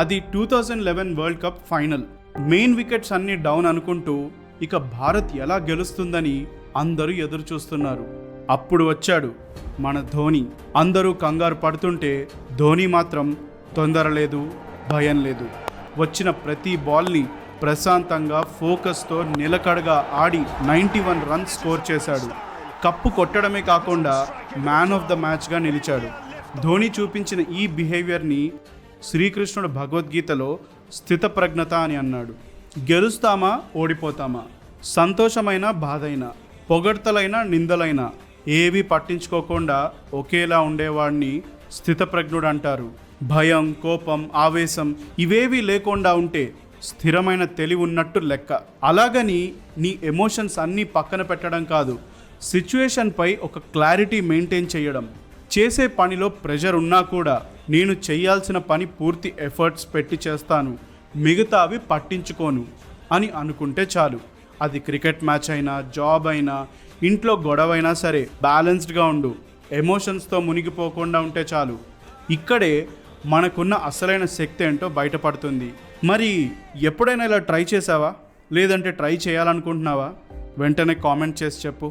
అది 2011 world cup final. Main wickets అన్ని down అనుకుంటూ ఇక భారత్ ఎలా గెలుస్తుందని అందరూ ఎదురు చూస్తున్నారు. అప్పుడు వచ్చాడు మన ధోని. అందరూ కంగారు పడుతుంటే ధోని మాత్రం తొందర లేదు, భయం లేదు. వచ్చిన ప్రతి బాల్ని ప్రశాంతంగా ఫోకస్తో నిలకడగా ఆడి 91 రన్స్ స్కోర్ చేశాడు. కప్పు కొట్టడమే కాకుండా మ్యాన్ ఆఫ్ ద మ్యాచ్గా నిలిచాడు. ధోని చూపించిన ఈ బిహేవియర్ని శ్రీకృష్ణుడు భగవద్గీతలో స్థితప్రజ్ఞత అని అన్నాడు. గెలుస్తామా ఓడిపోతామా, సంతోషమైన బాధైనా, పొగడ్తలైనా నిందలైనా ఏవి పట్టించుకోకుండా ఒకేలా ఉండేవాడిని స్థితప్రజ్ఞుడు అంటారు. భయం, కోపం, ఆవేశం ఇవేవి లేకుండా ఉంటే స్థిరమైన తెలివి ఉన్నట్టు లెక్క. అలాగని నీ ఎమోషన్స్ అన్నీ పక్కన పెట్టడం కాదు, సిచ్యువేషన్పై ఒక క్లారిటీ మెయింటైన్ చేయడం. చేసే పనిలో ప్రెషర్ ఉన్నా కూడా నేను చేయాల్సిన పని పూర్తి ఎఫర్ట్స్ పెట్టి చేస్తాను, మిగతావి పట్టించుకోను అని అనుకుంటే చాలు. అది క్రికెట్ మ్యాచ్ అయినా, జాబ్ అయినా, ఇంట్లో గొడవైనా సరే బ్యాలెన్స్డ్గా ఉండు, ఎమోషన్స్తో మునిగిపోకుండా ఉంటే చాలు. ఇక్కడే మనకున్న అసలైన శక్తి ఏంటో బయటపడుతుంది. మరి ఎప్పుడైనా ఇలా ట్రై చేసావా? లేదంటే ట్రై చేయాలనుకుంటున్నావా? వెంటనే కామెంట్ చేసి చెప్పు.